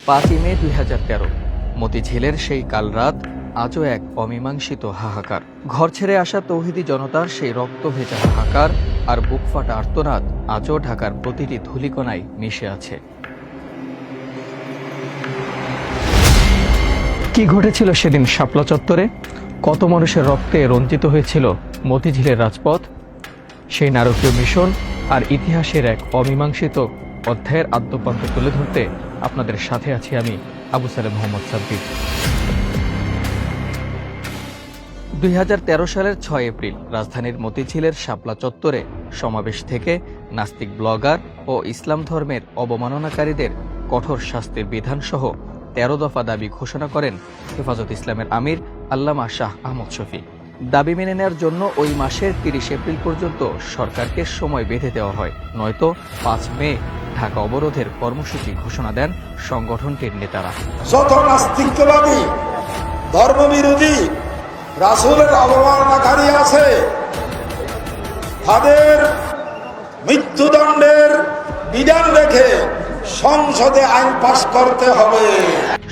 5ই মে 2013 মতিঝিলের সেই কাল রাত আজও এক অমীমাংসিত হাহাকার। ঘর ছেড়ে আসা তৌহিদি জনতার সেই রক্ত ভেজা হাহাকার আর বুক ফাটা আর্তনাদ আজও ঢাকার প্রতিটি ধূলিকণায় মিশে আছে। কি ঘটেছিল সেদিন শাপলা চত্বরে? কত মানুষের রক্তে রঞ্জিত হয়েছিল মতিঝিলের রাজপথ? সেই নারকীয় মিশন আর ইতিহাসের এক অমীমাংসিত অধ্যায়ের আদ্যপ্রান্ত তুলে ধরতে আপনাদের সাথে আছি আমি, আবু সালেম মোহাম্মদ সাব্বির। 2013 সালের 6 এপ্রিল রাজধানীর মতিঝিলের শাপলা চত্বরে সমাবেশ থেকে নাস্তিক ব্লগার ও ইসলাম ধর্মের অবমাননাকারীদের কঠোর শাস্তির বিধানসহ 13 দফা দাবি ঘোষণা করেন হেফাজত ইসলামের আমির আল্লামা শাহ আহমদ শফী। দাবি মেনে নেওয়ার জন্য ওই মাসের 30 এপ্রিল পর্যন্ত সরকারকে সময় বেঁধে দেওয়া হয়, নয়তো 5 মে ঢাকা অবরোধের কর্মসূচি ঘোষণা দেন সংগঠনটির নেতারা। যত নাস্তিকবাদী, ধর্মবিরোধী, রাসূলের অবমাননাকারী আছে, তাদের মৃত্যুদণ্ডের বিধান রেখে সংসদে আইন পাস করতে হবে।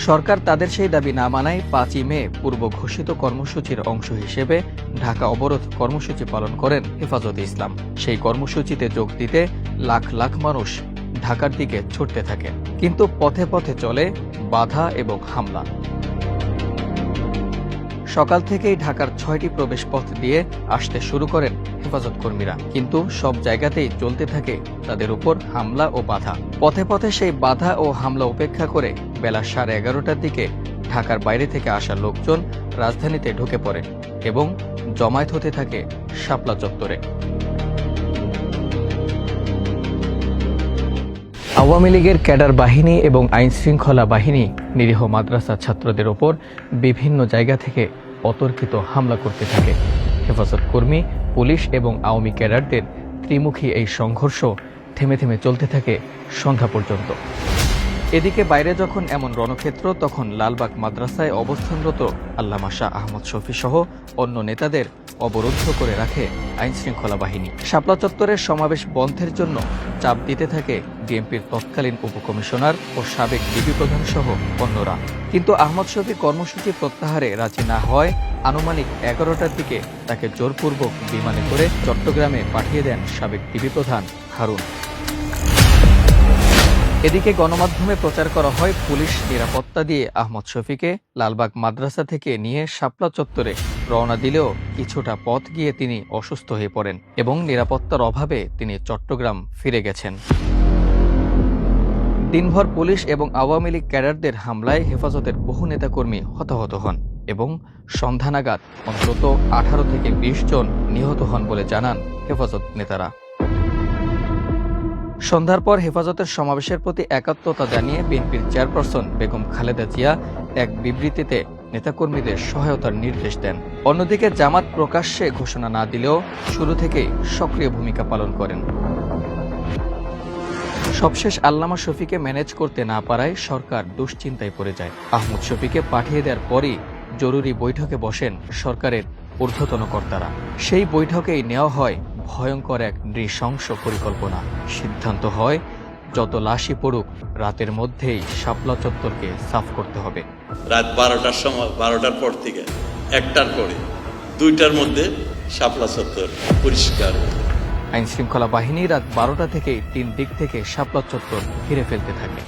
সরকার তাদের সেই দাবি না মানায় 5ই মে পূর্ব ঘোষিত কর্মসূচির অংশ হিসেবে ঢাকা অবরোধ কর্মসূচি পালন করেন হেফাজতে ইসলাম। সেই কর্মসূচিতে যোগ দিতে লাখ লাখ মানুষ ঢাকার দিকে ছুটতে থাকে, কিন্তু পথে পথে চলে বাধা এবং হামলা। সকাল থেকেই ঢাকার 6টি প্রবেশ পথ দিয়ে আসতে শুরু করেন হেফাজত কর্মীরা, কিন্তু সব জায়গাতেই চলতে থাকে তাদের উপর হামলা ও বাধা। পথে পথে সেই বাধা ও হামলা উপেক্ষা করে বেলা 11:30টার দিকে ঢাকার বাইরে থেকে আসা লোকজন রাজধানীতে ঢুকে পড়ে এবং জমায়েত হতে থাকে শাপলা চত্বরে। আওয়ামী লীগের ক্যাডার বাহিনী এবং আইনশৃঙ্খলা বাহিনী নিরীহ মাদ্রাসা ছাত্রদের ওপর বিভিন্ন জায়গা থেকে অতর্কিত হামলা করতে থাকে। হেফাজত কর্মী, পুলিশ এবং আওয়ামী ক্যাডারদের ত্রিমুখী এই সংঘর্ষ থেমে থেমে চলতে থাকে সন্ধ্যা পর্যন্ত। এদিকে বাইরে যখন এমন রণক্ষেত্র, তখন লালবাগ মাদ্রাসায় অবস্থানরত আল্লামা শাহ আহমদ শফী সহ অন্য নেতাদের অবরুদ্ধ করে রাখে আইনশৃঙ্খলা বাহিনী। শাপলা চত্বরের সমাবেশ বন্ধের জন্য চাপ দিতে থাকে বিএনপির তৎকালীন উপকমিশনার ও সাবেক ডিবি প্রধান সহ অন্যরা, কিন্তু আহমদ শফী কর্মসূচি প্রত্যাহারে রাজি না হয় আনুমানিক 11টার দিকে তাকে জোরপূর্বক বিমানে করে চট্টগ্রামে পাঠিয়ে দেন সাবেক ডিবি প্রধান হারুন। এদিকে গণমাধ্যমে প্রচার করা হয় পুলিশ নিরাপত্তা দিয়ে আহমদ শফীকে লালবাগ মাদ্রাসা থেকে নিয়ে শাপলা চত্বরে রওনা দিলেও কিছুটা পথ গিয়ে তিনি অসুস্থ হয়ে পড়েন এবং নিরাপত্তার অভাবে তিনি চট্টগ্রাম ফিরে গেছেন। দিনভর পুলিশ এবং আওয়ামী লীগ ক্যাডারদের হামলায় হেফাজতের বহু নেতাকর্মী হতাহত হন এবং সন্ধ্যা নাগাদ অন্তত 18 থেকে 20 জন নিহত হন বলে জানান হেফাজত নেতারা। সন্ধ্যার পর হেফাজতের সমাবেশের প্রতি একাত্মতা জানিয়ে বিএনপির চেয়ারপারসন বেগম খালেদা জিয়া এক বিবৃতিতে নেতাকর্মীদের সহায়তার নির্দেশ দেন। অন্যদিকে জামাত প্রকাশ্যে ঘোষণা না দিলেও শুরু থেকেই সক্রিয় ভূমিকা পালন করেন। সবশেষ আল্লামা শফীকে ম্যানেজ করতে না পারায় সরকার দুশ্চিন্তায় পড়ে যায়। আহমদ শফীকে পাঠিয়ে দেওয়ার পরই জরুরি বৈঠকে বসেন সরকারের ঊর্ধ্বতন কর্তারা। সেই বৈঠকেই নেওয়া হয় ভয়ঙ্কর এক নৃশংস পরিকল্পনা। সিদ্ধান্ত হয় যত লাশই পড়ুক রাতের মধ্যেই শাপলা চত্বরকে সাফ করতে হবে। রাত 12টার সময়, 12টার পর থেকে 1টার পরে 2টার মধ্যে শাপলা চত্বর পরিষ্কার। আইনশৃঙ্খলা বাহিনী রাত 12টা থেকেই 3 দিক থেকে শাপলা চত্বর ঘিরে ফেলতে থাকে।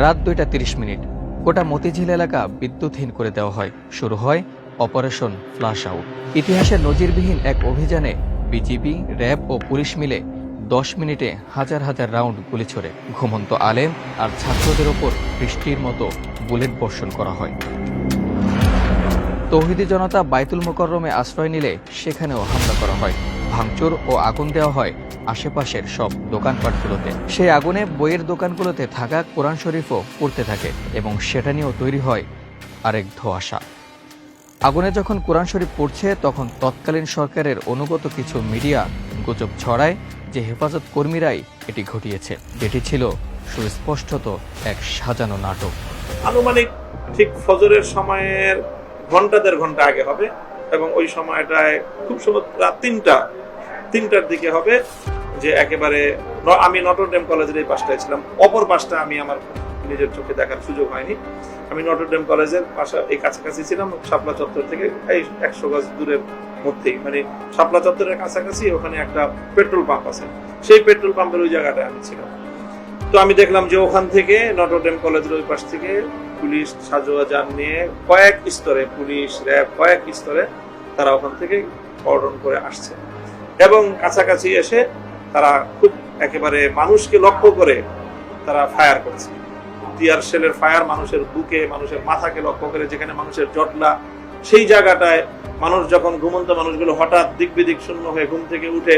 রাত 2:30 গোটা মতিঝিল এলাকা বিদ্যুৎহীন করে দেওয়া হয়। শুরু হয় অপারেশন ফ্লাশ আউট। ইতিহাসের নজিরবিহীন এক অভিযানে বিজিবি, র্যাব ও পুলিশ মিলে 10 মিনিটে হাজার হাজার রাউন্ড গুলি ছোড়ে ঘুমন্ত আলেম আর ছাত্রদের ওপর বৃষ্টির মতো বুলেট বর্ষণ করা হয়। তৌহিদি জনতা বায়তুল মোকাররমে আশ্রয় নিলে সেখানেও হামলা করা হয়। ভাঙচুর ও আগুন দেওয়া হয় আশেপাশের সব দোকানপাটগুলোতে। সেই আগুনে বইয়ের দোকানগুলোতে থাকা কোরআন শরীফও পুড়তে থাকে এবং সেটা নিয়েও তৈরি হয় আরেক ধোঁয়াশা। আগুনে যখন কোরআন শরীফ পড়ছে, তখন তৎকালীন সরকারের অনুগত কিছু মিডিয়া গুজব ছড়ায় যে হেফাজত কর্মীরাই এটি ঘটিয়েছে, যেটি ছিল সুস্পষ্টত এক সাজানো নাটক। আনুমানিক ঠিক ফজরের সময়ের ঘন্টা দেড় ঘন্টা আগে হবে এবং ওই সময়টায় খুব সম্ভবত রাত 3টার দিকে হবে, যে একেবারে আমি নটরডেম কলেজের এই পাশটায় ছিলাম, অপর পাশটা আমি আমার নিজের চোখে দেখার সুযোগ হয়নি। আমি নটরডেম কলেজের এই কাছাকাছি ছিলাম, শাপলা চত্বর থেকে এই 100 গজ দূরের মধ্যেই, মানে শাপলা চত্বরের কাছাকাছি ওখানে একটা পেট্রোল পাম্প আছে, সেই পেট্রোল পাম্পের ওই জায়গাটায় আমি ছিলাম। তো আমি দেখলাম যে ওখান থেকে নটরডেম কলেজের ওই পাশ থেকে পুলিশ সাজোয়া যান নিয়ে কয়েক স্তরে, পুলিশ র্যাব কয়েক স্তরে তারা ওখান থেকে কর্ডন করে আসছে এবং কাছাকাছি এসে তারা খুব একেবারে মানুষকে লক্ষ্য করে তারা ফায়ার করছে। টিয়ার শেলের ফায়ার মানুষের বুকে, মানুষের মাথাকে লক্ষ্য করে, যেখানে মানুষের জটলা, সেই জায়গাটায় মানুষ যখন ঘুমন্ত মানুষগুলো হঠাৎ দিক বিদিক শূন্য হয়ে ঘুম থেকে উঠে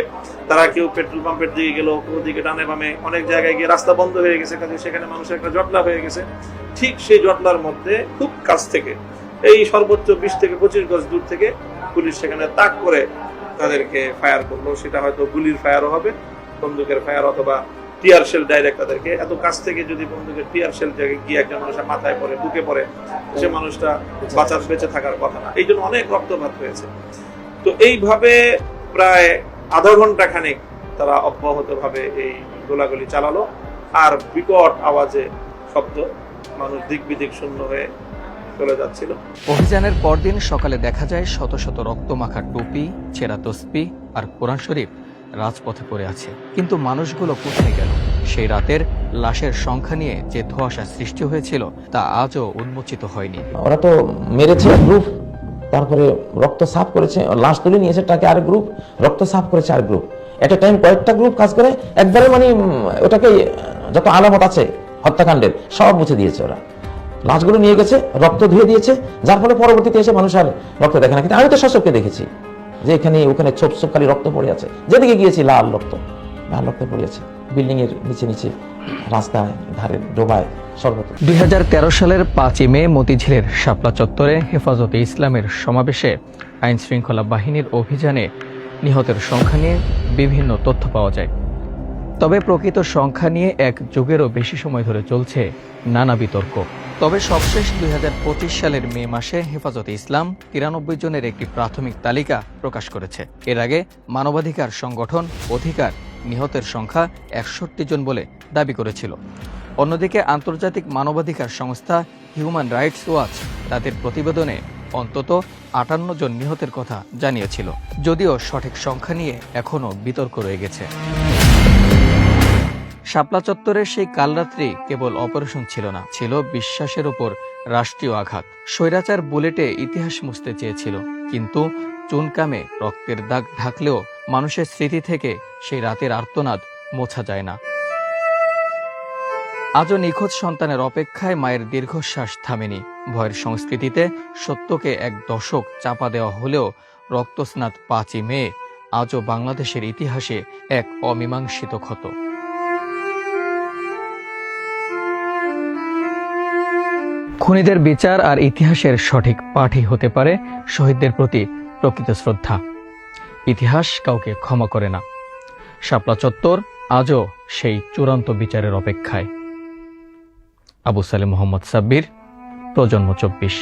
তারা কেউ পেট্রোল পাম্পের দিকে গেল, ওদিকে ডানে বামে অনেক জায়গায় গিয়ে রাস্তা বন্ধ হয়ে গেছে, কাজে সেখানে মানুষের একটা জটলা হয়ে গেছে। ঠিক সেই জটলার মধ্যে খুব কাছ থেকে, এই সর্বোচ্চ 20 থেকে 25 গজ দূর থেকে পুলিশ সেখানে তাক করে তাদেরকে ফায়ার করলো। সেটা হয়তো গুলির ফায়ারও হবে, বন্দুকের ফায়ার, অথবা টিয়ার শেল ডাইরেক্ট তাদেরকে। এত কাছ থেকে যদি বন্দুকের টিয়ার শেল গিয়ে একজন মানুষের মাথায় পড়ে, বুকে পড়ে, সে মানুষটা বেঁচে থাকার কথা না। এই জন্য অনেক রক্তপাত হয়েছে। তো এইভাবে প্রায় আধা ঘন্টা খানিক তারা অব্যাহতভাবে এই গোলাগুলি চালালো, আর বিকট আওয়াজে শব্দ, মানুষ দিক বিদিক শূন্য হয়ে চলে যাচ্ছিল। অভিযানের পরদিন সকালে দেখা যায় শত শত রক্তমাখা টুপি, ছেঁড়া তসবি আর কোরআন শরীফ রাজপথে পড়ে আছে। কিন্তু মানুষগুলো কোথায় গেল? সেই রাতের লাশের সংখ্যা নিয়ে যে ধোঁয়াশা সৃষ্টি হয়েছিল তা আজও উন্মোচিত হয়নি। ওরা তো মেরেছে গ্রুপ, তারপরে রক্ত সাফ করেছে, লাশ তুলে নিয়েছে তাকে আর গ্রুপ, রক্ত সাফ করেছে আর গ্রুপ, একটা টাইম কয়েকটা গ্রুপ কাজ করে একবারে, মানে ওটাকে যত আলামত আছে হত্যাকাণ্ডের সব মুছে দিয়েছে। ওরা লাশগুলো নিয়ে গেছে, রক্ত ধুয়ে দিয়েছে, যার ফলে পরবর্তীতে এসে মানুষ আর রক্ত দেখে না। কিন্তু আমি তো সচক্ষে দেখেছি যে এখানে ওখানে ছোপ ছোপ খালি রক্ত পড়ে আছে, যেদিকে গিয়েছি লাল রক্ত পড়ে আছে, বিল্ডিং এর নিচে, রাস্তায়, ধারে, ডোবায়, সর্বত্র। 2013 সালের 5ই মে মতিঝিলের শাপলা চত্বরে হেফাজতে ইসলামের সমাবেশে আইন শৃঙ্খলা বাহিনীর অভিযানে নিহতের সংখ্যা নিয়ে বিভিন্ন তথ্য পাওয়া যায়। তবে প্রকৃত সংখ্যা নিয়ে এক যুগেরও বেশি সময় ধরে চলছে নানা বিতর্ক। তবে সবশেষ 2025 সালের মে মাসে হেফাজতে ইসলাম 93 জনের একটি প্রাথমিক তালিকা প্রকাশ করেছে। এর আগে মানবাধিকার সংগঠন অধিকার নিহতের সংখ্যা 61 জন বলে দাবি করেছিল। অন্যদিকে আন্তর্জাতিক মানবাধিকার সংস্থা হিউম্যান রাইটস ওয়াচ তাদের প্রতিবেদনে অন্তত 58 জন নিহতের কথা জানিয়েছিল, যদিও সঠিক সংখ্যা নিয়ে এখনও বিতর্ক রয়ে গেছে। শাপলা চত্বরের সেই কালরাত্রি কেবল অপারেশন ছিল না, ছিল বিশ্বাসের ওপর রাষ্ট্রীয় আঘাত। স্বৈরাচার বুলেটে ইতিহাস মুছতে চেয়েছিল, কিন্তু চুনকামে রক্তের দাগ ঢাকলেও মানুষের স্মৃতি থেকে সেই রাতের আর্তনাদ মোছা যায় না। আজও নিখোঁজ সন্তানের অপেক্ষায় মায়ের দীর্ঘশ্বাস থামেনি। ভয়ের সংস্কৃতিতে সত্যকে এক দশক চাপা দেওয়া হলেও রক্তস্নাত 5ই মে আজও বাংলাদেশের ইতিহাসে এক অমীমাংসিত ক্ষত। খুনিদের বিচার আর ইতিহাসের সঠিক পাঠই হতে পারে শহীদদের প্রতি প্রকৃত শ্রদ্ধা। ইতিহাস কাউকে ক্ষমা করে না। শাপলা চত্বর আজও সেই চূড়ান্ত বিচারের অপেক্ষায়। আবু সালেম মোহাম্মদ সাব্বির, প্রজন্ম 24।